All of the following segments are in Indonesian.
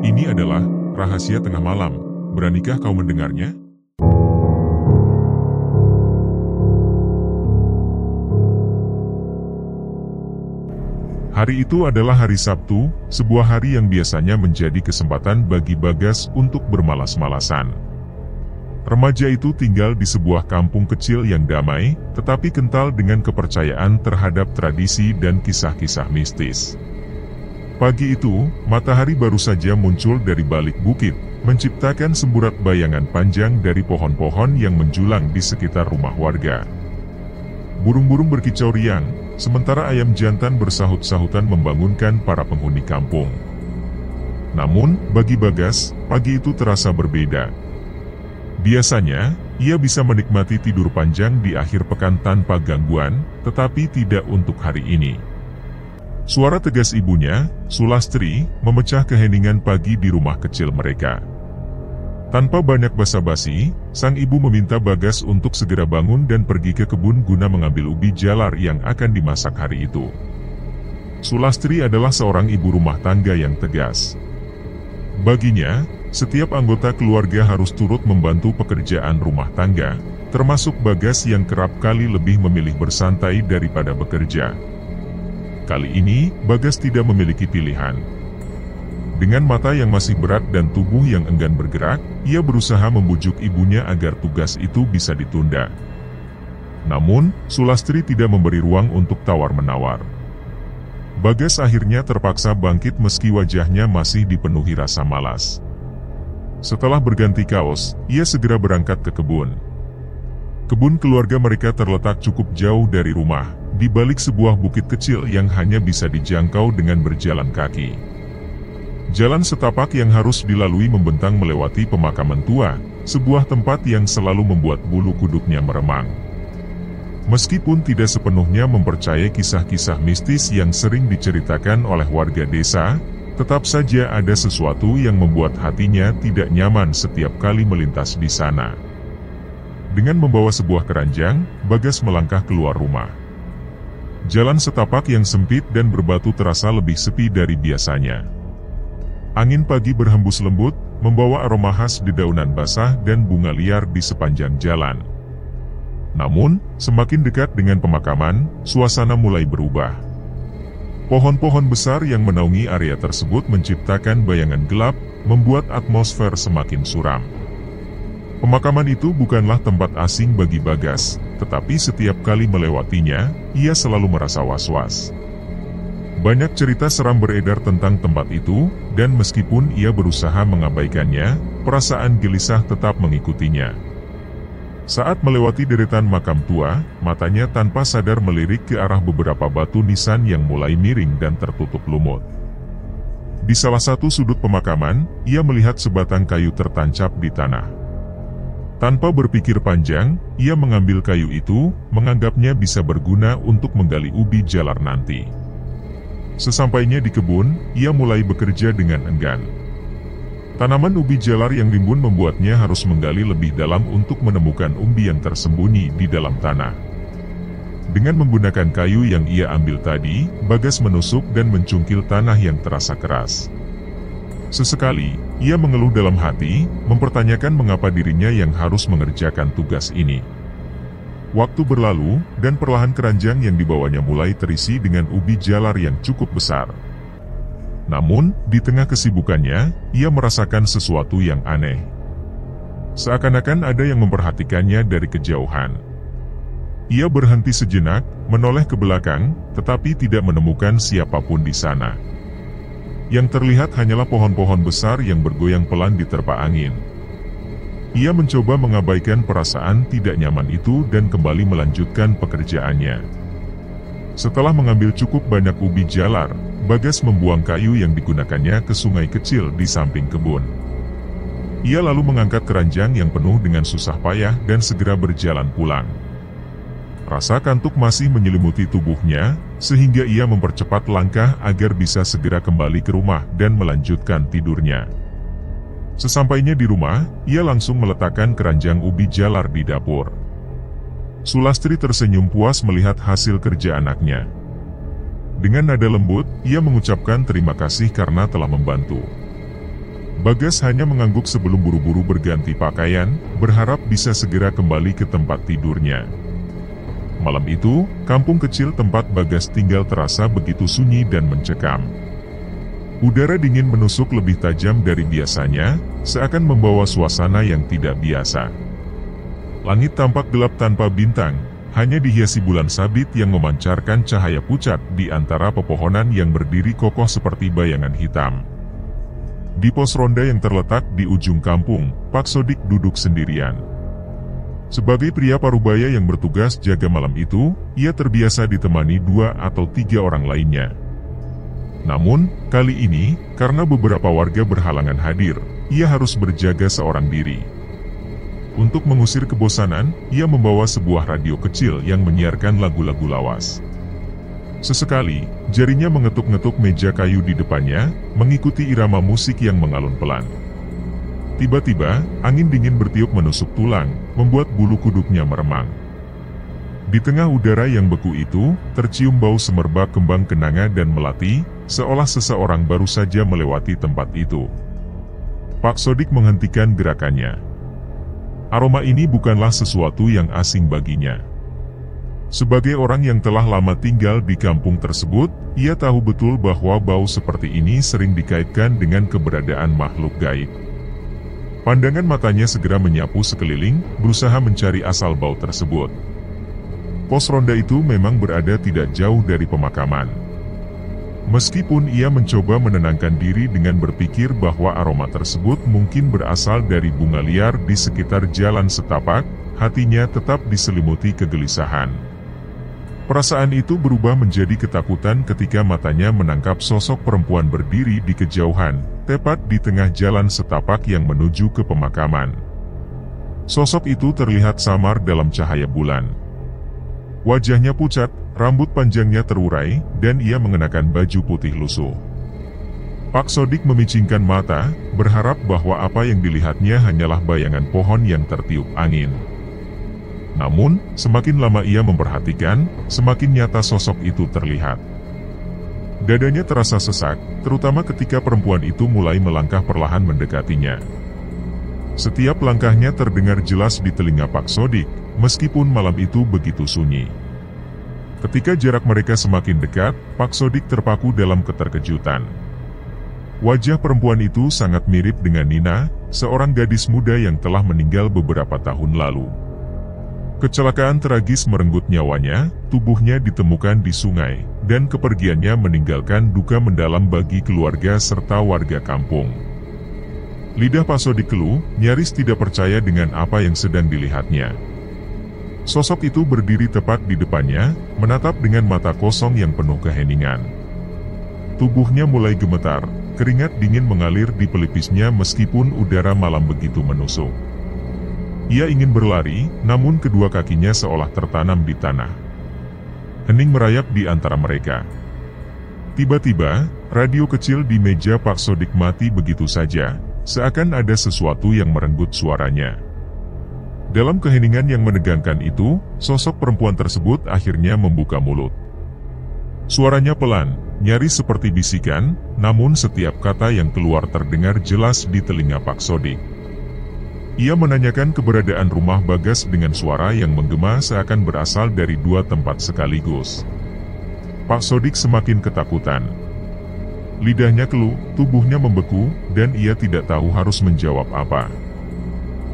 Ini adalah rahasia tengah malam. Beranikah kau mendengarnya? Hari itu adalah hari Sabtu, sebuah hari yang biasanya menjadi kesempatan bagi Bagas untuk bermalas-malasan. Remaja itu tinggal di sebuah kampung kecil yang damai, tetapi kental dengan kepercayaan terhadap tradisi dan kisah-kisah mistis. Pagi itu, matahari baru saja muncul dari balik bukit, menciptakan semburat bayangan panjang dari pohon-pohon yang menjulang di sekitar rumah warga. Burung-burung berkicau riang, sementara ayam jantan bersahut-sahutan membangunkan para penghuni kampung. Namun, bagi Bagas, pagi itu terasa berbeda. Biasanya, ia bisa menikmati tidur panjang di akhir pekan tanpa gangguan, tetapi tidak untuk hari ini. Suara tegas ibunya, Sulastri, memecah keheningan pagi di rumah kecil mereka. Tanpa banyak basa-basi, sang ibu meminta Bagas untuk segera bangun dan pergi ke kebun guna mengambil ubi jalar yang akan dimasak hari itu. Sulastri adalah seorang ibu rumah tangga yang tegas. Baginya, setiap anggota keluarga harus turut membantu pekerjaan rumah tangga, termasuk Bagas yang kerap kali lebih memilih bersantai daripada bekerja. Kali ini, Bagas tidak memiliki pilihan. Dengan mata yang masih berat dan tubuh yang enggan bergerak, ia berusaha membujuk ibunya agar tugas itu bisa ditunda. Namun, Sulastri tidak memberi ruang untuk tawar-menawar. Bagas akhirnya terpaksa bangkit meski wajahnya masih dipenuhi rasa malas. Setelah berganti kaos, ia segera berangkat ke kebun. Kebun keluarga mereka terletak cukup jauh dari rumah, di balik sebuah bukit kecil yang hanya bisa dijangkau dengan berjalan kaki. Jalan setapak yang harus dilalui membentang melewati pemakaman tua, sebuah tempat yang selalu membuat bulu kuduknya meremang. Meskipun tidak sepenuhnya mempercayai kisah-kisah mistis yang sering diceritakan oleh warga desa, tetap saja ada sesuatu yang membuat hatinya tidak nyaman setiap kali melintas di sana. Dengan membawa sebuah keranjang, Bagas melangkah keluar rumah. Jalan setapak yang sempit dan berbatu terasa lebih sepi dari biasanya. Angin pagi berhembus lembut, membawa aroma khas dedaunan basah dan bunga liar di sepanjang jalan. Namun, semakin dekat dengan pemakaman, suasana mulai berubah. Pohon-pohon besar yang menaungi area tersebut menciptakan bayangan gelap, membuat atmosfer semakin suram. Pemakaman itu bukanlah tempat asing bagi Bagas, tetapi setiap kali melewatinya, ia selalu merasa was-was. Banyak cerita seram beredar tentang tempat itu, dan meskipun ia berusaha mengabaikannya, perasaan gelisah tetap mengikutinya. Saat melewati deretan makam tua, matanya tanpa sadar melirik ke arah beberapa batu nisan yang mulai miring dan tertutup lumut. Di salah satu sudut pemakaman, ia melihat sebatang kayu tertancap di tanah. Tanpa berpikir panjang, ia mengambil kayu itu, menganggapnya bisa berguna untuk menggali ubi jalar nanti. Sesampainya di kebun, ia mulai bekerja dengan enggan. Tanaman ubi jalar yang rimbun membuatnya harus menggali lebih dalam untuk menemukan umbi yang tersembunyi di dalam tanah. Dengan menggunakan kayu yang ia ambil tadi, Bagas menusuk dan mencungkil tanah yang terasa keras. Sesekali, ia mengeluh dalam hati, mempertanyakan mengapa dirinya yang harus mengerjakan tugas ini. Waktu berlalu, dan perlahan keranjang yang dibawanya mulai terisi dengan ubi jalar yang cukup besar. Namun, di tengah kesibukannya, ia merasakan sesuatu yang aneh. Seakan-akan ada yang memperhatikannya dari kejauhan. Ia berhenti sejenak, menoleh ke belakang, tetapi tidak menemukan siapapun di sana. Yang terlihat hanyalah pohon-pohon besar yang bergoyang pelan diterpa angin. Ia mencoba mengabaikan perasaan tidak nyaman itu dan kembali melanjutkan pekerjaannya. Setelah mengambil cukup banyak ubi jalar, Bagas membuang kayu yang digunakannya ke sungai kecil di samping kebun. Ia lalu mengangkat keranjang yang penuh dengan susah payah dan segera berjalan pulang. Rasa kantuk masih menyelimuti tubuhnya, sehingga ia mempercepat langkah agar bisa segera kembali ke rumah dan melanjutkan tidurnya. Sesampainya di rumah, ia langsung meletakkan keranjang ubi jalar di dapur. Sulastri tersenyum puas melihat hasil kerja anaknya. Dengan nada lembut, ia mengucapkan terima kasih karena telah membantu. Bagas hanya mengangguk sebelum buru-buru berganti pakaian, berharap bisa segera kembali ke tempat tidurnya. Malam itu, kampung kecil tempat Bagas tinggal terasa begitu sunyi dan mencekam. Udara dingin menusuk lebih tajam dari biasanya, seakan membawa suasana yang tidak biasa. Langit tampak gelap tanpa bintang, hanya dihiasi bulan sabit yang memancarkan cahaya pucat di antara pepohonan yang berdiri kokoh seperti bayangan hitam. Di pos ronda yang terletak di ujung kampung, Pak Sodik duduk sendirian. Sebagai pria parubaya yang bertugas jaga malam itu, ia terbiasa ditemani 2 atau 3 orang lainnya. Namun, kali ini, karena beberapa warga berhalangan hadir, ia harus berjaga seorang diri. Untuk mengusir kebosanan, ia membawa sebuah radio kecil yang menyiarkan lagu-lagu lawas. Sesekali, jarinya mengetuk-ngetuk meja kayu di depannya, mengikuti irama musik yang mengalun pelan. Tiba-tiba, angin dingin bertiup menusuk tulang, membuat bulu kuduknya meremang. Di tengah udara yang beku itu, tercium bau semerbak kembang kenanga dan melati, seolah seseorang baru saja melewati tempat itu. Pak Sodik menghentikan gerakannya. Aroma ini bukanlah sesuatu yang asing baginya. Sebagai orang yang telah lama tinggal di kampung tersebut, ia tahu betul bahwa bau seperti ini sering dikaitkan dengan keberadaan makhluk gaib. Pandangan matanya segera menyapu sekeliling, berusaha mencari asal bau tersebut. Pos ronda itu memang berada tidak jauh dari pemakaman. Meskipun ia mencoba menenangkan diri dengan berpikir bahwa aroma tersebut mungkin berasal dari bunga liar di sekitar jalan setapak, hatinya tetap diselimuti kegelisahan. Perasaan itu berubah menjadi ketakutan ketika matanya menangkap sosok perempuan berdiri di kejauhan, tepat di tengah jalan setapak yang menuju ke pemakaman. Sosok itu terlihat samar dalam cahaya bulan. Wajahnya pucat, rambut panjangnya terurai, dan ia mengenakan baju putih lusuh. Pak Sodik memicingkan mata, berharap bahwa apa yang dilihatnya hanyalah bayangan pohon yang tertiup angin. Namun, semakin lama ia memperhatikan, semakin nyata sosok itu terlihat. Dadanya terasa sesak, terutama ketika perempuan itu mulai melangkah perlahan mendekatinya. Setiap langkahnya terdengar jelas di telinga Pak Sodik, meskipun malam itu begitu sunyi. Ketika jarak mereka semakin dekat, Pak Sodik terpaku dalam keterkejutan. Wajah perempuan itu sangat mirip dengan Nina, seorang gadis muda yang telah meninggal beberapa tahun lalu. Kecelakaan tragis merenggut nyawanya, tubuhnya ditemukan di sungai, dan kepergiannya meninggalkan duka mendalam bagi keluarga serta warga kampung. Lidah Pak Sodik keluh, nyaris tidak percaya dengan apa yang sedang dilihatnya. Sosok itu berdiri tepat di depannya, menatap dengan mata kosong yang penuh keheningan. Tubuhnya mulai gemetar, keringat dingin mengalir di pelipisnya meskipun udara malam begitu menusuk. Ia ingin berlari, namun kedua kakinya seolah tertanam di tanah. Hening merayap di antara mereka. Tiba-tiba, radio kecil di meja Pak Sodik mati begitu saja, seakan ada sesuatu yang merenggut suaranya. Dalam keheningan yang menegangkan itu, sosok perempuan tersebut akhirnya membuka mulut. Suaranya pelan, nyaris seperti bisikan, namun setiap kata yang keluar terdengar jelas di telinga Pak Sodik. Ia menanyakan keberadaan rumah Bagas dengan suara yang menggema seakan berasal dari 2 tempat sekaligus. Pak Sodik semakin ketakutan. Lidahnya keluh, tubuhnya membeku, dan ia tidak tahu harus menjawab apa.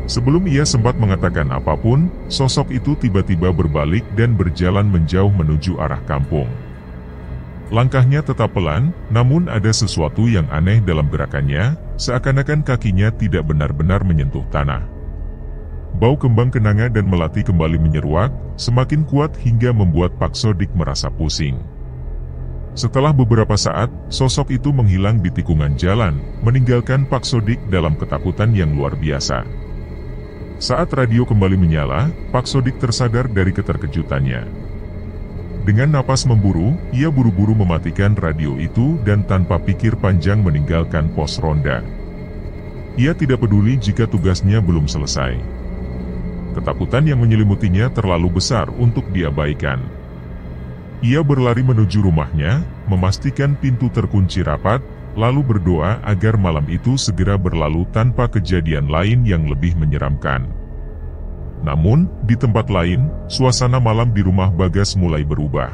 Sebelum ia sempat mengatakan apapun, sosok itu tiba-tiba berbalik dan berjalan menjauh menuju arah kampung. Langkahnya tetap pelan, namun ada sesuatu yang aneh dalam gerakannya, seakan-akan kakinya tidak benar-benar menyentuh tanah. Bau kembang kenanga dan melati kembali menyeruak, semakin kuat hingga membuat Pak Sodik merasa pusing. Setelah beberapa saat, sosok itu menghilang di tikungan jalan, meninggalkan Pak Sodik dalam ketakutan yang luar biasa. Saat radio kembali menyala, Pak Sodik tersadar dari keterkejutannya. Dengan napas memburu, ia buru-buru mematikan radio itu dan tanpa pikir panjang meninggalkan pos ronda. Ia tidak peduli jika tugasnya belum selesai. Ketakutan yang menyelimutinya terlalu besar untuk diabaikan. Ia berlari menuju rumahnya, memastikan pintu terkunci rapat, lalu berdoa agar malam itu segera berlalu tanpa kejadian lain yang lebih menyeramkan. Namun, di tempat lain, suasana malam di rumah Bagas mulai berubah.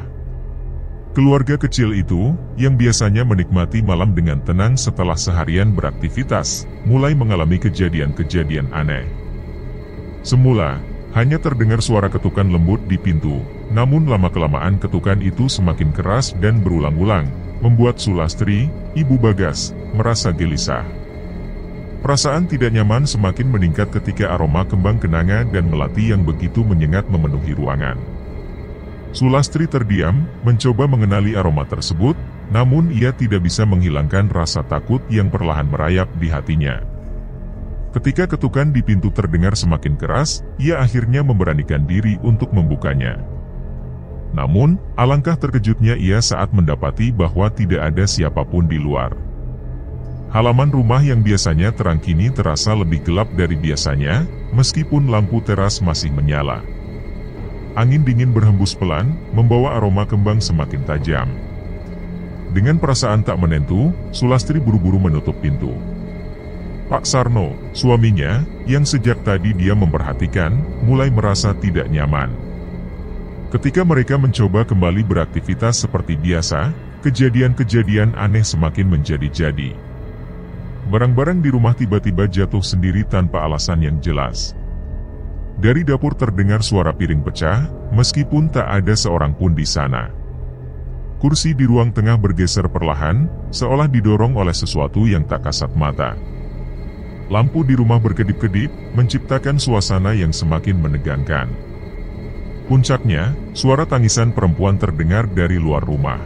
Keluarga kecil itu, yang biasanya menikmati malam dengan tenang setelah seharian beraktivitas, mulai mengalami kejadian-kejadian aneh. Semula, hanya terdengar suara ketukan lembut di pintu, namun lama-kelamaan ketukan itu semakin keras dan berulang-ulang, membuat Sulastri, ibu Bagas, merasa gelisah. Perasaan tidak nyaman semakin meningkat ketika aroma kembang kenanga dan melati yang begitu menyengat memenuhi ruangan. Sulastri terdiam, mencoba mengenali aroma tersebut, namun ia tidak bisa menghilangkan rasa takut yang perlahan merayap di hatinya. Ketika ketukan di pintu terdengar semakin keras, ia akhirnya memberanikan diri untuk membukanya. Namun, alangkah terkejutnya ia saat mendapati bahwa tidak ada siapapun di luar. Halaman rumah yang biasanya terang kini terasa lebih gelap dari biasanya, meskipun lampu teras masih menyala. Angin dingin berhembus pelan, membawa aroma kembang semakin tajam. Dengan perasaan tak menentu, Sulastri buru-buru menutup pintu. Pak Sarno, suaminya, yang sejak tadi dia memperhatikan, mulai merasa tidak nyaman. Ketika mereka mencoba kembali beraktivitas seperti biasa, kejadian-kejadian aneh semakin menjadi-jadi. Barang-barang di rumah tiba-tiba jatuh sendiri tanpa alasan yang jelas. Dari dapur terdengar suara piring pecah, meskipun tak ada seorang pun di sana. Kursi di ruang tengah bergeser perlahan, seolah didorong oleh sesuatu yang tak kasat mata. Lampu di rumah berkedip-kedip, menciptakan suasana yang semakin menegangkan. Puncaknya, suara tangisan perempuan terdengar dari luar rumah.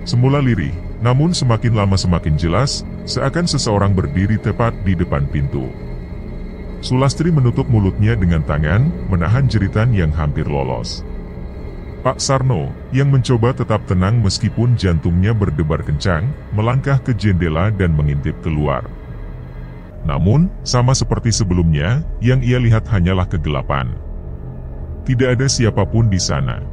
Semula lirih, namun semakin lama semakin jelas, seakan seseorang berdiri tepat di depan pintu. Sulastri menutup mulutnya dengan tangan, menahan jeritan yang hampir lolos. Pak Sarno, yang mencoba tetap tenang meskipun jantungnya berdebar kencang, melangkah ke jendela dan mengintip keluar. Namun, sama seperti sebelumnya, yang ia lihat hanyalah kegelapan. Tidak ada siapapun di sana.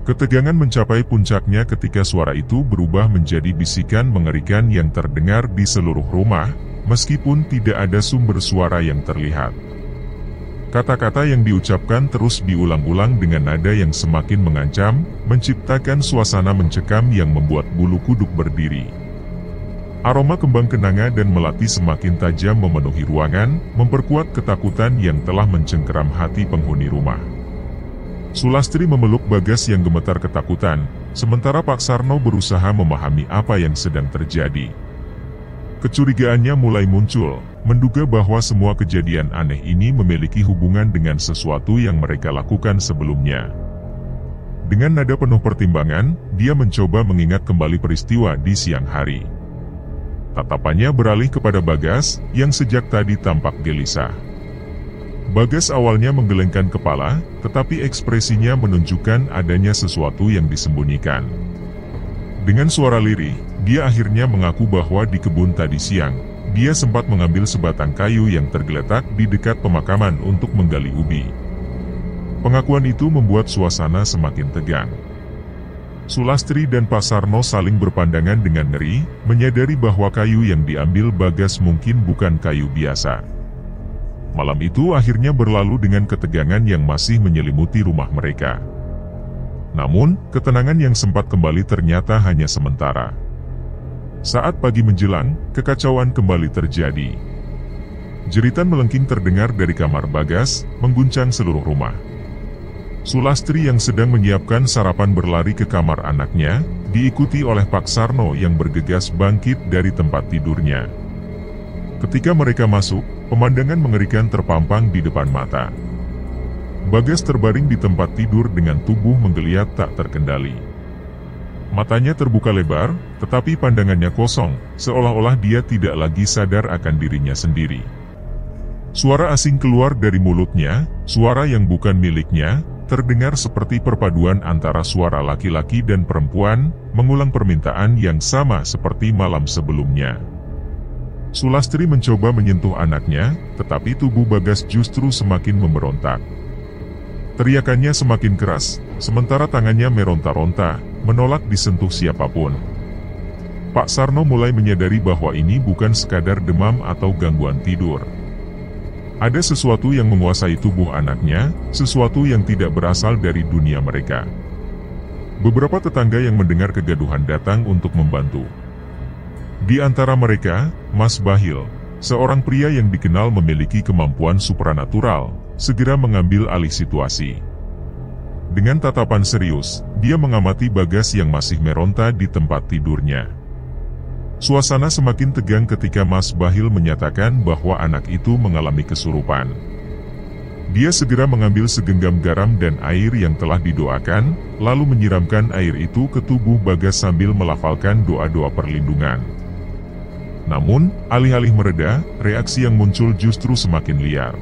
Ketegangan mencapai puncaknya ketika suara itu berubah menjadi bisikan mengerikan yang terdengar di seluruh rumah, meskipun tidak ada sumber suara yang terlihat. Kata-kata yang diucapkan terus diulang-ulang dengan nada yang semakin mengancam, menciptakan suasana mencekam yang membuat bulu kuduk berdiri. Aroma kembang kenanga dan melati semakin tajam memenuhi ruangan, memperkuat ketakutan yang telah mencengkeram hati penghuni rumah. Sulastri memeluk Bagas yang gemetar ketakutan, sementara Pak Sarno berusaha memahami apa yang sedang terjadi. Kecurigaannya mulai muncul, menduga bahwa semua kejadian aneh ini memiliki hubungan dengan sesuatu yang mereka lakukan sebelumnya. Dengan nada penuh pertimbangan, dia mencoba mengingat kembali peristiwa di siang hari. Tatapannya beralih kepada Bagas, yang sejak tadi tampak gelisah. Bagas awalnya menggelengkan kepala, tetapi ekspresinya menunjukkan adanya sesuatu yang disembunyikan. Dengan suara lirih, dia akhirnya mengaku bahwa di kebun tadi siang, dia sempat mengambil sebatang kayu yang tergeletak di dekat pemakaman untuk menggali ubi. Pengakuan itu membuat suasana semakin tegang. Sulastri dan Pak Sarno saling berpandangan dengan ngeri, menyadari bahwa kayu yang diambil Bagas mungkin bukan kayu biasa. Malam itu akhirnya berlalu dengan ketegangan yang masih menyelimuti rumah mereka. Namun, ketenangan yang sempat kembali ternyata hanya sementara. Saat pagi menjelang, kekacauan kembali terjadi. Jeritan melengking terdengar dari kamar Bagas, mengguncang seluruh rumah. Sulastri yang sedang menyiapkan sarapan berlari ke kamar anaknya, diikuti oleh Pak Sarno yang bergegas bangkit dari tempat tidurnya. Ketika mereka masuk, pemandangan mengerikan terpampang di depan mata. Bagas terbaring di tempat tidur dengan tubuh menggeliat tak terkendali. Matanya terbuka lebar, tetapi pandangannya kosong, seolah-olah dia tidak lagi sadar akan dirinya sendiri. Suara asing keluar dari mulutnya, suara yang bukan miliknya, terdengar seperti perpaduan antara suara laki-laki dan perempuan, mengulang permintaan yang sama seperti malam sebelumnya. Sulastri mencoba menyentuh anaknya, tetapi tubuh Bagas justru semakin memberontak. Teriakannya semakin keras, sementara tangannya meronta-ronta, menolak disentuh siapapun. Pak Sarno mulai menyadari bahwa ini bukan sekadar demam atau gangguan tidur. Ada sesuatu yang menguasai tubuh anaknya, sesuatu yang tidak berasal dari dunia mereka. Beberapa tetangga yang mendengar kegaduhan datang untuk membantu. Di antara mereka, Mas Bahil, seorang pria yang dikenal memiliki kemampuan supranatural, segera mengambil alih situasi. Dengan tatapan serius, dia mengamati Bagas yang masih meronta di tempat tidurnya. Suasana semakin tegang ketika Mas Bahil menyatakan bahwa anak itu mengalami kesurupan. Dia segera mengambil segenggam garam dan air yang telah didoakan, lalu menyiramkan air itu ke tubuh Bagas sambil melafalkan doa-doa perlindungan. Namun, alih-alih mereda, reaksi yang muncul justru semakin liar.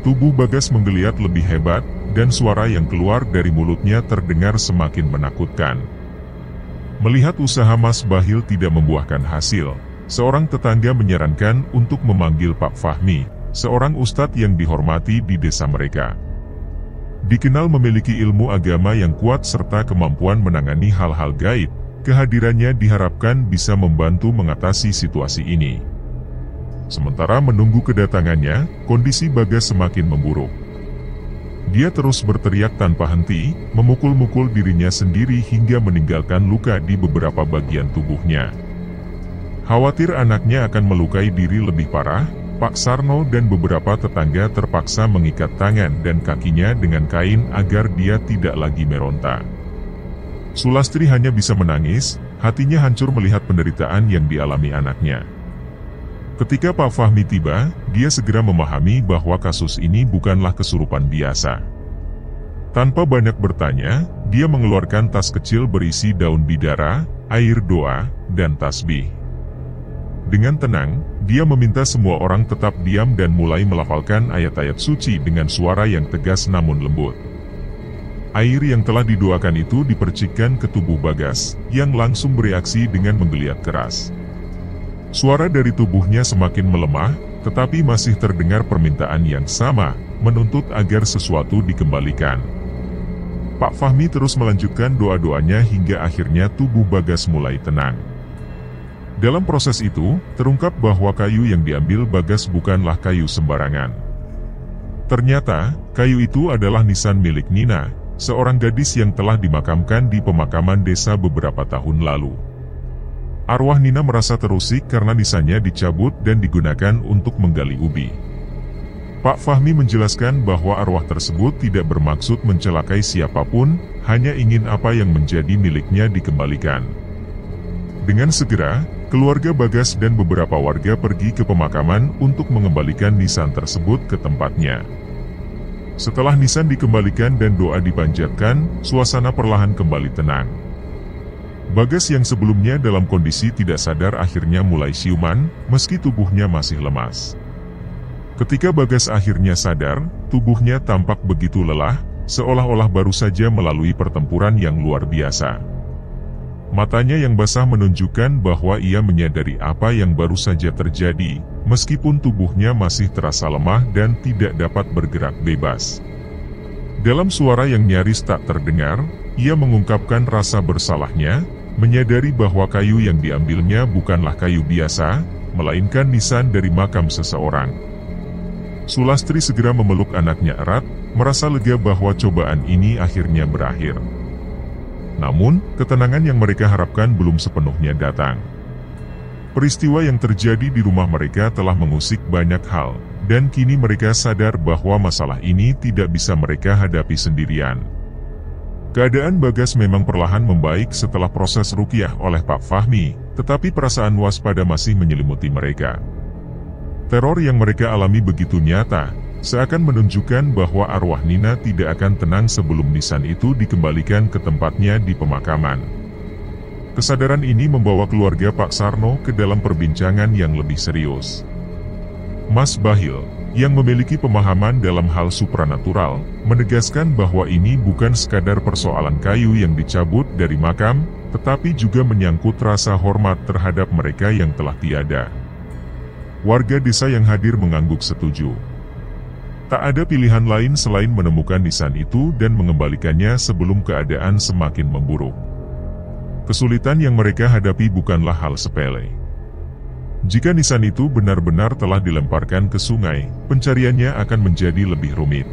Tubuh Bagas menggeliat lebih hebat, dan suara yang keluar dari mulutnya terdengar semakin menakutkan. Melihat usaha Mas Bahil tidak membuahkan hasil, seorang tetangga menyarankan untuk memanggil Pak Fahmi, seorang ustadz yang dihormati di desa mereka. Dikenal memiliki ilmu agama yang kuat serta kemampuan menangani hal-hal gaib, kehadirannya diharapkan bisa membantu mengatasi situasi ini. Sementara menunggu kedatangannya, kondisi Bagas semakin memburuk. Dia terus berteriak tanpa henti, memukul-mukul dirinya sendiri hingga meninggalkan luka di beberapa bagian tubuhnya. Khawatir anaknya akan melukai diri lebih parah, Pak Sarno dan beberapa tetangga terpaksa mengikat tangan dan kakinya dengan kain agar dia tidak lagi meronta. Sulastri hanya bisa menangis, hatinya hancur melihat penderitaan yang dialami anaknya. Ketika Pak Fahmi tiba, dia segera memahami bahwa kasus ini bukanlah kesurupan biasa. Tanpa banyak bertanya, dia mengeluarkan tas kecil berisi daun bidara, air doa, dan tasbih. Dengan tenang, dia meminta semua orang tetap diam dan mulai melafalkan ayat-ayat suci dengan suara yang tegas namun lembut. Air yang telah didoakan itu dipercikkan ke tubuh Bagas, yang langsung bereaksi dengan menggeliat keras. Suara dari tubuhnya semakin melemah, tetapi masih terdengar permintaan yang sama, menuntut agar sesuatu dikembalikan. Pak Fahmi terus melanjutkan doa-doanya hingga akhirnya tubuh Bagas mulai tenang. Dalam proses itu, terungkap bahwa kayu yang diambil Bagas bukanlah kayu sembarangan. Ternyata, kayu itu adalah nisan milik Nina, seorang gadis yang telah dimakamkan di pemakaman desa beberapa tahun lalu. Arwah Nina merasa terusik karena nisannya dicabut dan digunakan untuk menggali ubi. Pak Fahmi menjelaskan bahwa arwah tersebut tidak bermaksud mencelakai siapapun, hanya ingin apa yang menjadi miliknya dikembalikan. Dengan segera, keluarga Bagas dan beberapa warga pergi ke pemakaman untuk mengembalikan nisan tersebut ke tempatnya. Setelah nisan dikembalikan dan doa dipanjatkan, suasana perlahan kembali tenang. Bagas yang sebelumnya dalam kondisi tidak sadar akhirnya mulai siuman, meski tubuhnya masih lemas. Ketika Bagas akhirnya sadar, tubuhnya tampak begitu lelah, seolah-olah baru saja melalui pertempuran yang luar biasa. Matanya yang basah menunjukkan bahwa ia menyadari apa yang baru saja terjadi, meskipun tubuhnya masih terasa lemah dan tidak dapat bergerak bebas. Dalam suara yang nyaris tak terdengar, ia mengungkapkan rasa bersalahnya, menyadari bahwa kayu yang diambilnya bukanlah kayu biasa, melainkan nisan dari makam seseorang. Sulastri segera memeluk anaknya erat, merasa lega bahwa cobaan ini akhirnya berakhir. Namun, ketenangan yang mereka harapkan belum sepenuhnya datang. Peristiwa yang terjadi di rumah mereka telah mengusik banyak hal, dan kini mereka sadar bahwa masalah ini tidak bisa mereka hadapi sendirian. Keadaan Bagas memang perlahan membaik setelah proses ruqyah oleh Pak Fahmi, tetapi perasaan waspada masih menyelimuti mereka. Teror yang mereka alami begitu nyata, seakan menunjukkan bahwa arwah Nina tidak akan tenang sebelum nisan itu dikembalikan ke tempatnya di pemakaman. Kesadaran ini membawa keluarga Pak Sarno ke dalam perbincangan yang lebih serius. Mas Bahil, yang memiliki pemahaman dalam hal supranatural, menegaskan bahwa ini bukan sekadar persoalan kayu yang dicabut dari makam, tetapi juga menyangkut rasa hormat terhadap mereka yang telah tiada. Warga desa yang hadir mengangguk setuju. Tak ada pilihan lain selain menemukan nisan itu dan mengembalikannya sebelum keadaan semakin memburuk. Kesulitan yang mereka hadapi bukanlah hal sepele. Jika nisan itu benar-benar telah dilemparkan ke sungai, pencariannya akan menjadi lebih rumit.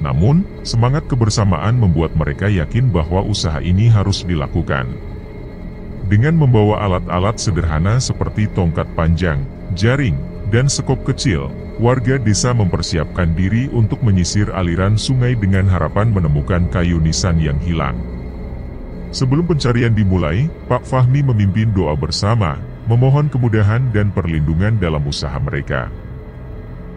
Namun, semangat kebersamaan membuat mereka yakin bahwa usaha ini harus dilakukan. Dengan membawa alat-alat sederhana seperti tongkat panjang, jaring, dan sekop kecil, warga desa mempersiapkan diri untuk menyisir aliran sungai dengan harapan menemukan kayu nisan yang hilang. Sebelum pencarian dimulai, Pak Fahmi memimpin doa bersama, memohon kemudahan dan perlindungan dalam usaha mereka.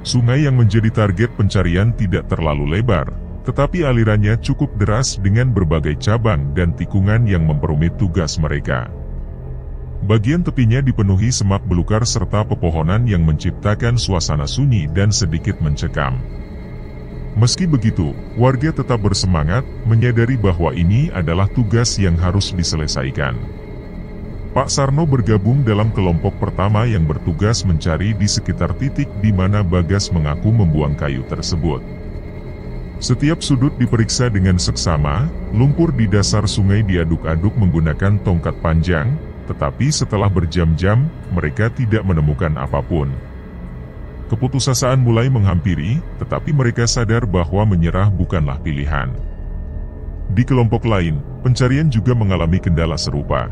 Sungai yang menjadi target pencarian tidak terlalu lebar, tetapi alirannya cukup deras dengan berbagai cabang dan tikungan yang memperumit tugas mereka. Bagian tepinya dipenuhi semak belukar serta pepohonan yang menciptakan suasana sunyi dan sedikit mencekam. Meski begitu, warga tetap bersemangat, menyadari bahwa ini adalah tugas yang harus diselesaikan. Pak Sarno bergabung dalam kelompok pertama yang bertugas mencari di sekitar titik di mana Bagas mengaku membuang kayu tersebut. Setiap sudut diperiksa dengan seksama, lumpur di dasar sungai diaduk-aduk menggunakan tongkat panjang, tetapi setelah berjam-jam, mereka tidak menemukan apapun. Keputusasaan mulai menghampiri, tetapi mereka sadar bahwa menyerah bukanlah pilihan. Di kelompok lain, pencarian juga mengalami kendala serupa.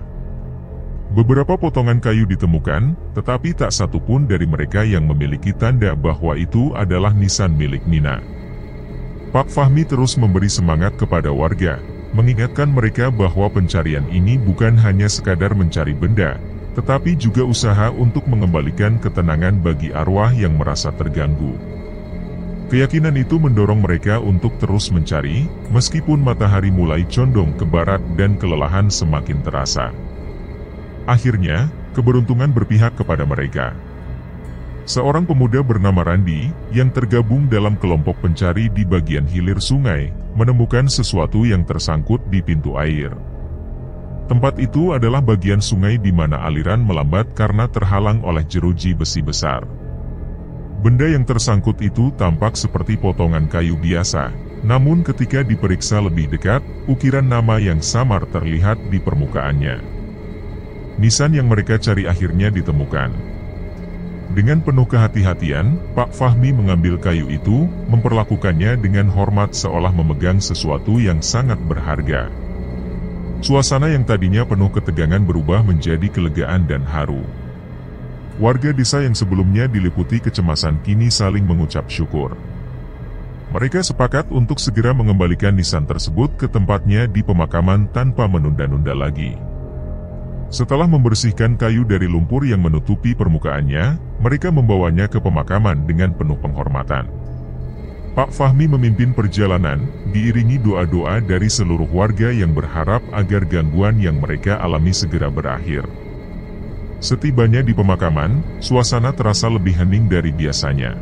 Beberapa potongan kayu ditemukan, tetapi tak satu pun dari mereka yang memiliki tanda bahwa itu adalah nisan milik Nina. Pak Fahmi terus memberi semangat kepada warga, mengingatkan mereka bahwa pencarian ini bukan hanya sekadar mencari benda, tetapi juga usaha untuk mengembalikan ketenangan bagi arwah yang merasa terganggu. Keyakinan itu mendorong mereka untuk terus mencari, meskipun matahari mulai condong ke barat dan kelelahan semakin terasa. Akhirnya, keberuntungan berpihak kepada mereka. Seorang pemuda bernama Randi, yang tergabung dalam kelompok pencari di bagian hilir sungai, menemukan sesuatu yang tersangkut di pintu air. Tempat itu adalah bagian sungai di mana aliran melambat karena terhalang oleh jeruji besi besar. Benda yang tersangkut itu tampak seperti potongan kayu biasa, namun ketika diperiksa lebih dekat, ukiran nama yang samar terlihat di permukaannya. Nisan yang mereka cari akhirnya ditemukan. Dengan penuh kehati-hatian, Pak Fahmi mengambil kayu itu, memperlakukannya dengan hormat seolah memegang sesuatu yang sangat berharga. Suasana yang tadinya penuh ketegangan berubah menjadi kelegaan dan haru. Warga desa yang sebelumnya diliputi kecemasan kini saling mengucap syukur. Mereka sepakat untuk segera mengembalikan nisan tersebut ke tempatnya di pemakaman tanpa menunda-nunda lagi. Setelah membersihkan kayu dari lumpur yang menutupi permukaannya, mereka membawanya ke pemakaman dengan penuh penghormatan. Pak Fahmi memimpin perjalanan, diiringi doa-doa dari seluruh warga yang berharap agar gangguan yang mereka alami segera berakhir. Setibanya di pemakaman, suasana terasa lebih hening dari biasanya.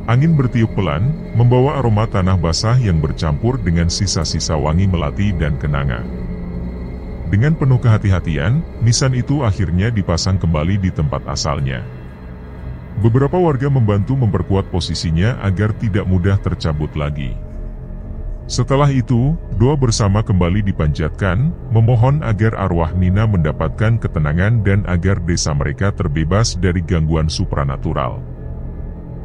Angin bertiup pelan, membawa aroma tanah basah yang bercampur dengan sisa-sisa wangi melati dan kenanga. Dengan penuh kehati-hatian, nisan itu akhirnya dipasang kembali di tempat asalnya. Beberapa warga membantu memperkuat posisinya agar tidak mudah tercabut lagi. Setelah itu, doa bersama kembali dipanjatkan, memohon agar arwah Nina mendapatkan ketenangan dan agar desa mereka terbebas dari gangguan supranatural.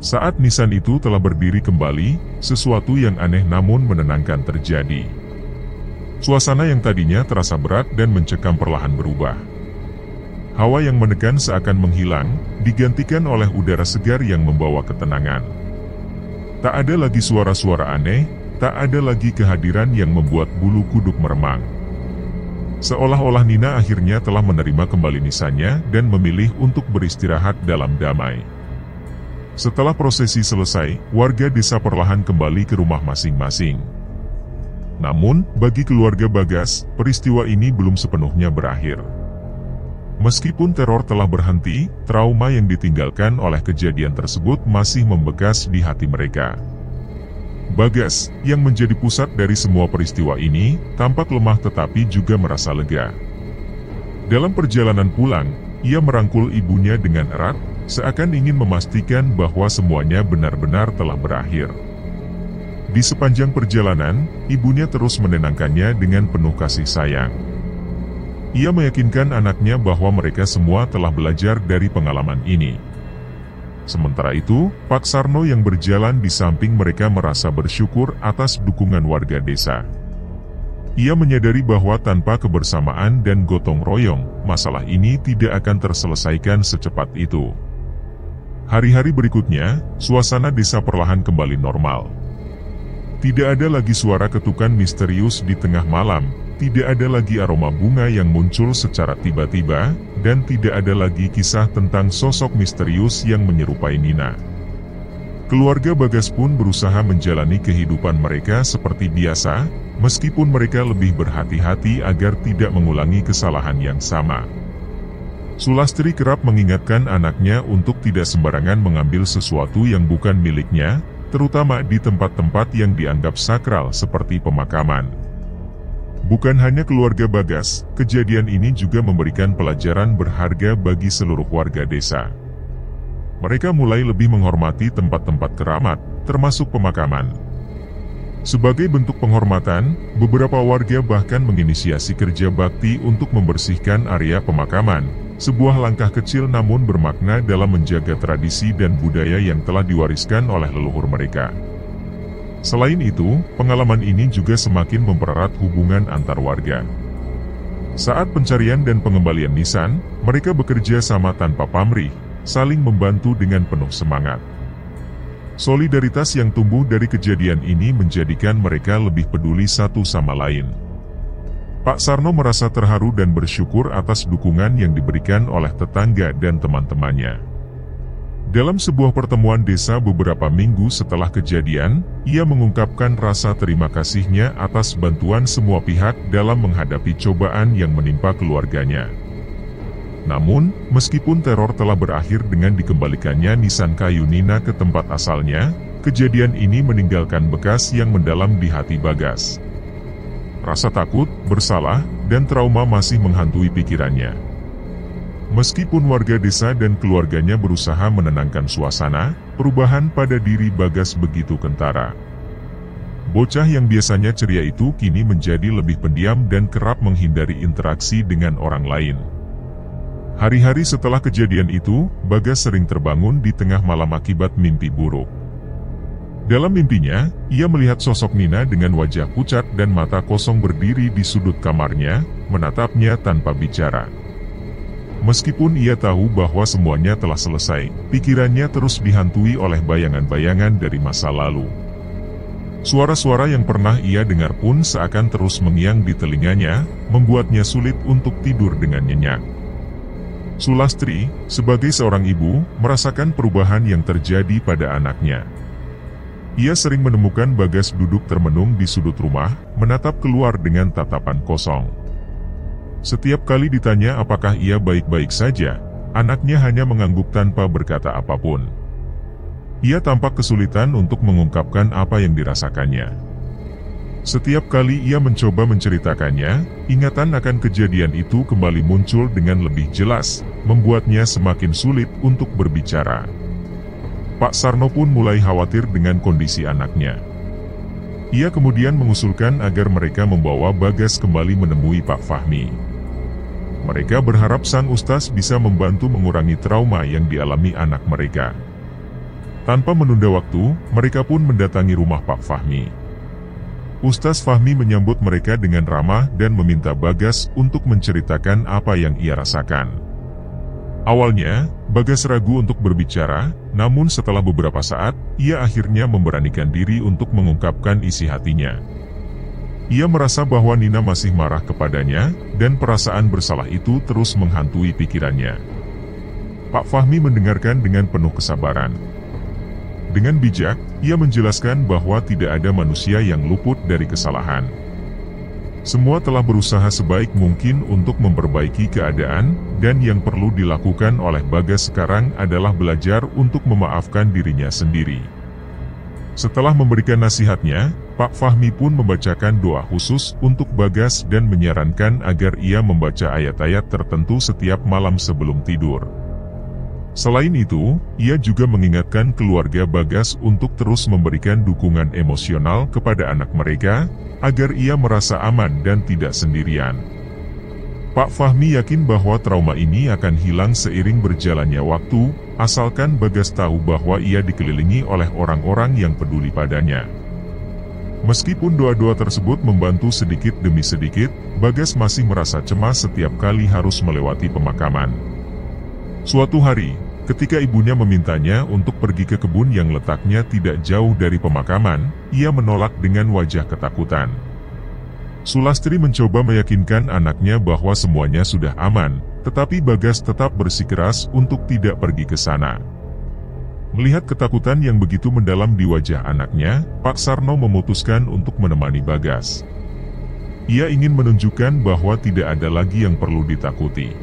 Saat nisan itu telah berdiri kembali, sesuatu yang aneh namun menenangkan terjadi. Suasana yang tadinya terasa berat dan mencekam perlahan berubah. Hawa yang menekan seakan menghilang, digantikan oleh udara segar yang membawa ketenangan. Tak ada lagi suara-suara aneh, tak ada lagi kehadiran yang membuat bulu kuduk meremang. Seolah-olah Nina akhirnya telah menerima kembali nisannya dan memilih untuk beristirahat dalam damai. Setelah prosesi selesai, warga desa perlahan kembali ke rumah masing-masing. Namun, bagi keluarga Bagas, peristiwa ini belum sepenuhnya berakhir. Meskipun teror telah berhenti, trauma yang ditinggalkan oleh kejadian tersebut masih membekas di hati mereka. Bagas, yang menjadi pusat dari semua peristiwa ini, tampak lemah tetapi juga merasa lega. Dalam perjalanan pulang, ia merangkul ibunya dengan erat, seakan ingin memastikan bahwa semuanya benar-benar telah berakhir. Di sepanjang perjalanan, ibunya terus menenangkannya dengan penuh kasih sayang. Ia meyakinkan anaknya bahwa mereka semua telah belajar dari pengalaman ini. Sementara itu, Pak Sarno yang berjalan di samping mereka merasa bersyukur atas dukungan warga desa. Ia menyadari bahwa tanpa kebersamaan dan gotong royong, masalah ini tidak akan terselesaikan secepat itu. Hari-hari berikutnya, suasana desa perlahan kembali normal. Tidak ada lagi suara ketukan misterius di tengah malam, tidak ada lagi aroma bunga yang muncul secara tiba-tiba, dan tidak ada lagi kisah tentang sosok misterius yang menyerupai Nina. Keluarga Bagas pun berusaha menjalani kehidupan mereka seperti biasa, meskipun mereka lebih berhati-hati agar tidak mengulangi kesalahan yang sama. Sulastri kerap mengingatkan anaknya untuk tidak sembarangan mengambil sesuatu yang bukan miliknya, terutama di tempat-tempat yang dianggap sakral seperti pemakaman. Bukan hanya keluarga Bagas, kejadian ini juga memberikan pelajaran berharga bagi seluruh warga desa. Mereka mulai lebih menghormati tempat-tempat keramat, termasuk pemakaman. Sebagai bentuk penghormatan, beberapa warga bahkan menginisiasi kerja bakti untuk membersihkan area pemakaman, sebuah langkah kecil namun bermakna dalam menjaga tradisi dan budaya yang telah diwariskan oleh leluhur mereka. Selain itu, pengalaman ini juga semakin mempererat hubungan antar warga. Saat pencarian dan pengembalian nisan, mereka bekerja sama tanpa pamrih, saling membantu dengan penuh semangat. Solidaritas yang tumbuh dari kejadian ini menjadikan mereka lebih peduli satu sama lain. Pak Sarno merasa terharu dan bersyukur atas dukungan yang diberikan oleh tetangga dan teman-temannya. Dalam sebuah pertemuan desa beberapa minggu setelah kejadian, ia mengungkapkan rasa terima kasihnya atas bantuan semua pihak dalam menghadapi cobaan yang menimpa keluarganya. Namun, meskipun teror telah berakhir dengan dikembalikannya nisan kayu Nina ke tempat asalnya, kejadian ini meninggalkan bekas yang mendalam di hati Bagas. Rasa takut, bersalah, dan trauma masih menghantui pikirannya. Meskipun warga desa dan keluarganya berusaha menenangkan suasana, perubahan pada diri Bagas begitu kentara. Bocah yang biasanya ceria itu kini menjadi lebih pendiam dan kerap menghindari interaksi dengan orang lain. Hari-hari setelah kejadian itu, Bagas sering terbangun di tengah malam akibat mimpi buruk. Dalam mimpinya, ia melihat sosok Nina dengan wajah pucat dan mata kosong berdiri di sudut kamarnya, menatapnya tanpa bicara. Meskipun ia tahu bahwa semuanya telah selesai, pikirannya terus dihantui oleh bayangan-bayangan dari masa lalu. Suara-suara yang pernah ia dengar pun seakan terus mengiang di telinganya, membuatnya sulit untuk tidur dengan nyenyak. Sulastri, sebagai seorang ibu, merasakan perubahan yang terjadi pada anaknya. Ia sering menemukan Bagas duduk termenung di sudut rumah, menatap keluar dengan tatapan kosong. Setiap kali ditanya apakah ia baik-baik saja, anaknya hanya mengangguk tanpa berkata apapun. Ia tampak kesulitan untuk mengungkapkan apa yang dirasakannya. Setiap kali ia mencoba menceritakannya, ingatan akan kejadian itu kembali muncul dengan lebih jelas, membuatnya semakin sulit untuk berbicara. Pak Sarno pun mulai khawatir dengan kondisi anaknya. Ia kemudian mengusulkan agar mereka membawa Bagas kembali menemui Pak Fahmi. Mereka berharap sang ustaz bisa membantu mengurangi trauma yang dialami anak mereka. Tanpa menunda waktu, mereka pun mendatangi rumah Pak Fahmi. Ustaz Fahmi menyambut mereka dengan ramah dan meminta Bagas untuk menceritakan apa yang ia rasakan. Awalnya, Bagas ragu untuk berbicara, namun setelah beberapa saat, ia akhirnya memberanikan diri untuk mengungkapkan isi hatinya. Ia merasa bahwa Nina masih marah kepadanya, dan perasaan bersalah itu terus menghantui pikirannya. Pak Fahmi mendengarkan dengan penuh kesabaran. Dengan bijak, ia menjelaskan bahwa tidak ada manusia yang luput dari kesalahan. Semua telah berusaha sebaik mungkin untuk memperbaiki keadaan, dan yang perlu dilakukan oleh Bagas sekarang adalah belajar untuk memaafkan dirinya sendiri. Setelah memberikan nasihatnya, Pak Fahmi pun membacakan doa khusus untuk Bagas dan menyarankan agar ia membaca ayat-ayat tertentu setiap malam sebelum tidur. Selain itu, ia juga mengingatkan keluarga Bagas untuk terus memberikan dukungan emosional kepada anak mereka, agar ia merasa aman dan tidak sendirian. Pak Fahmi yakin bahwa trauma ini akan hilang seiring berjalannya waktu, asalkan Bagas tahu bahwa ia dikelilingi oleh orang-orang yang peduli padanya. Meskipun doa-doa tersebut membantu sedikit demi sedikit, Bagas masih merasa cemas setiap kali harus melewati pemakaman. Suatu hari, ketika ibunya memintanya untuk pergi ke kebun yang letaknya tidak jauh dari pemakaman, ia menolak dengan wajah ketakutan. Sulastri mencoba meyakinkan anaknya bahwa semuanya sudah aman, tetapi Bagas tetap bersikeras untuk tidak pergi ke sana. Melihat ketakutan yang begitu mendalam di wajah anaknya, Pak Sarno memutuskan untuk menemani Bagas. Ia ingin menunjukkan bahwa tidak ada lagi yang perlu ditakuti.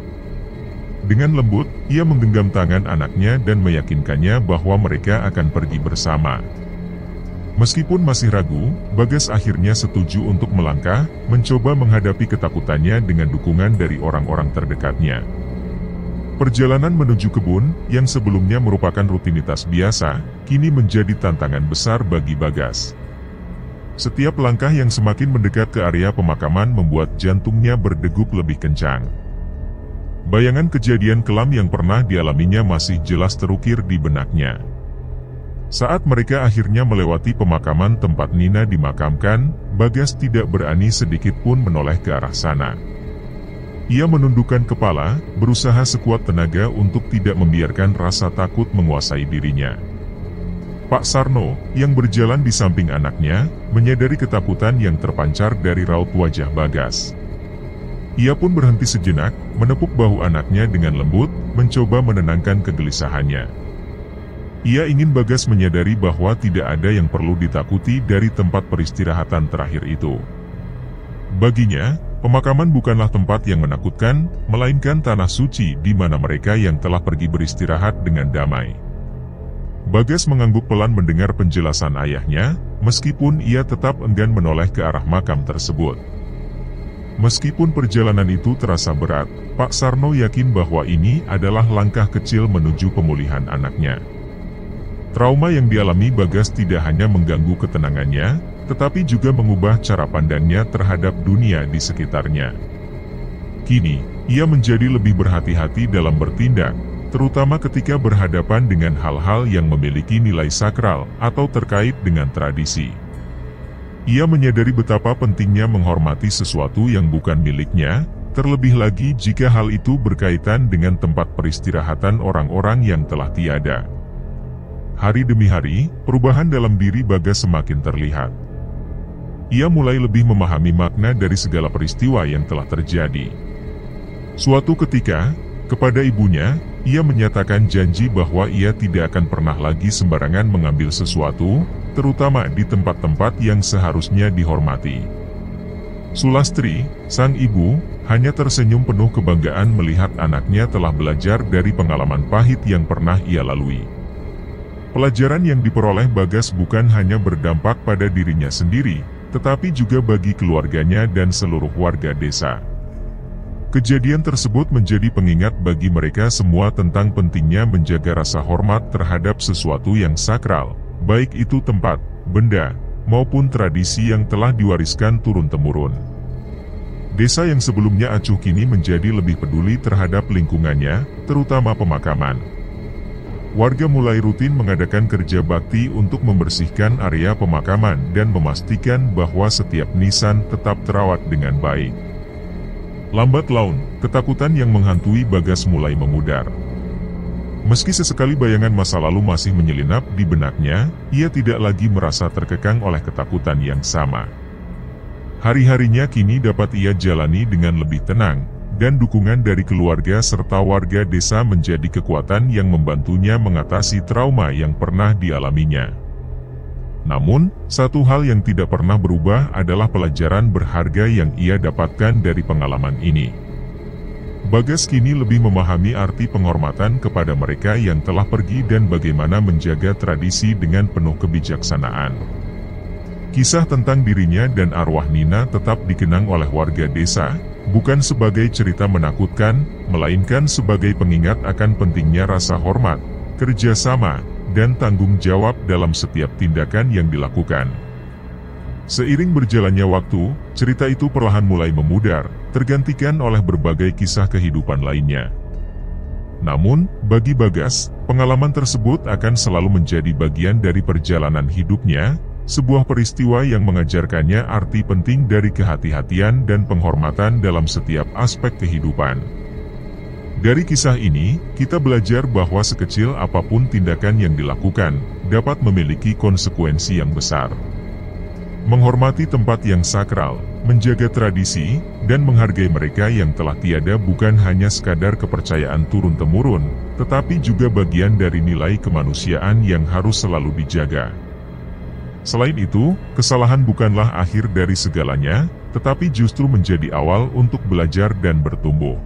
Dengan lembut, ia menggenggam tangan anaknya dan meyakinkannya bahwa mereka akan pergi bersama. Meskipun masih ragu, Bagas akhirnya setuju untuk melangkah, mencoba menghadapi ketakutannya dengan dukungan dari orang-orang terdekatnya. Perjalanan menuju kebun, yang sebelumnya merupakan rutinitas biasa, kini menjadi tantangan besar bagi Bagas. Setiap langkah yang semakin mendekat ke area pemakaman membuat jantungnya berdegup lebih kencang. Bayangan kejadian kelam yang pernah dialaminya masih jelas terukir di benaknya. Saat mereka akhirnya melewati pemakaman tempat Nina dimakamkan, Bagas tidak berani sedikit pun menoleh ke arah sana. Ia menundukkan kepala, berusaha sekuat tenaga untuk tidak membiarkan rasa takut menguasai dirinya. Pak Sarno, yang berjalan di samping anaknya, menyadari ketakutan yang terpancar dari raut wajah Bagas. Ia pun berhenti sejenak, menepuk bahu anaknya dengan lembut, mencoba menenangkan kegelisahannya. Ia ingin Bagas menyadari bahwa tidak ada yang perlu ditakuti dari tempat peristirahatan terakhir itu. Baginya, pemakaman bukanlah tempat yang menakutkan, melainkan tanah suci di mana mereka yang telah pergi beristirahat dengan damai. Bagas mengangguk pelan mendengar penjelasan ayahnya, meskipun ia tetap enggan menoleh ke arah makam tersebut. Meskipun perjalanan itu terasa berat, Pak Sarno yakin bahwa ini adalah langkah kecil menuju pemulihan anaknya. Trauma yang dialami Bagas tidak hanya mengganggu ketenangannya, tetapi juga mengubah cara pandangnya terhadap dunia di sekitarnya. Kini, ia menjadi lebih berhati-hati dalam bertindak, terutama ketika berhadapan dengan hal-hal yang memiliki nilai sakral atau terkait dengan tradisi. Ia menyadari betapa pentingnya menghormati sesuatu yang bukan miliknya, terlebih lagi jika hal itu berkaitan dengan tempat peristirahatan orang-orang yang telah tiada. Hari demi hari, perubahan dalam diri Bagas semakin terlihat. Ia mulai lebih memahami makna dari segala peristiwa yang telah terjadi. Suatu ketika, kepada ibunya, ia menyatakan janji bahwa ia tidak akan pernah lagi sembarangan mengambil sesuatu, terutama di tempat-tempat yang seharusnya dihormati. Sulastri, sang ibu, hanya tersenyum penuh kebanggaan melihat anaknya telah belajar dari pengalaman pahit yang pernah ia lalui. Pelajaran yang diperoleh Bagas bukan hanya berdampak pada dirinya sendiri, tetapi juga bagi keluarganya dan seluruh warga desa. Kejadian tersebut menjadi pengingat bagi mereka semua tentang pentingnya menjaga rasa hormat terhadap sesuatu yang sakral, baik itu tempat, benda, maupun tradisi yang telah diwariskan turun-temurun. Desa yang sebelumnya acuh kini menjadi lebih peduli terhadap lingkungannya, terutama pemakaman. Warga mulai rutin mengadakan kerja bakti untuk membersihkan area pemakaman dan memastikan bahwa setiap nisan tetap terawat dengan baik. Lambat laun, ketakutan yang menghantui Bagas mulai memudar. Meski sesekali bayangan masa lalu masih menyelinap di benaknya, ia tidak lagi merasa terkekang oleh ketakutan yang sama. Hari-harinya kini dapat ia jalani dengan lebih tenang, dan dukungan dari keluarga serta warga desa menjadi kekuatan yang membantunya mengatasi trauma yang pernah dialaminya. Namun, satu hal yang tidak pernah berubah adalah pelajaran berharga yang ia dapatkan dari pengalaman ini. Bagas kini lebih memahami arti penghormatan kepada mereka yang telah pergi dan bagaimana menjaga tradisi dengan penuh kebijaksanaan. Kisah tentang dirinya dan arwah Nina tetap dikenang oleh warga desa, bukan sebagai cerita menakutkan, melainkan sebagai pengingat akan pentingnya rasa hormat, kerjasama, dan tanggung jawab dalam setiap tindakan yang dilakukan. Seiring berjalannya waktu, cerita itu perlahan mulai memudar, tergantikan oleh berbagai kisah kehidupan lainnya. Namun, bagi Bagas, pengalaman tersebut akan selalu menjadi bagian dari perjalanan hidupnya, sebuah peristiwa yang mengajarkannya arti penting dari kehati-hatian dan penghormatan dalam setiap aspek kehidupan. Dari kisah ini, kita belajar bahwa sekecil apapun tindakan yang dilakukan, dapat memiliki konsekuensi yang besar. Menghormati tempat yang sakral, menjaga tradisi, dan menghargai mereka yang telah tiada bukan hanya sekadar kepercayaan turun-temurun, tetapi juga bagian dari nilai kemanusiaan yang harus selalu dijaga. Selain itu, kesalahan bukanlah akhir dari segalanya, tetapi justru menjadi awal untuk belajar dan bertumbuh.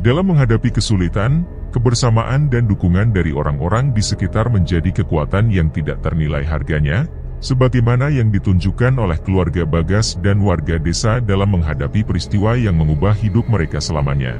Dalam menghadapi kesulitan, kebersamaan dan dukungan dari orang-orang di sekitar menjadi kekuatan yang tidak ternilai harganya, sebagaimana yang ditunjukkan oleh keluarga Bagas dan warga desa dalam menghadapi peristiwa yang mengubah hidup mereka selamanya.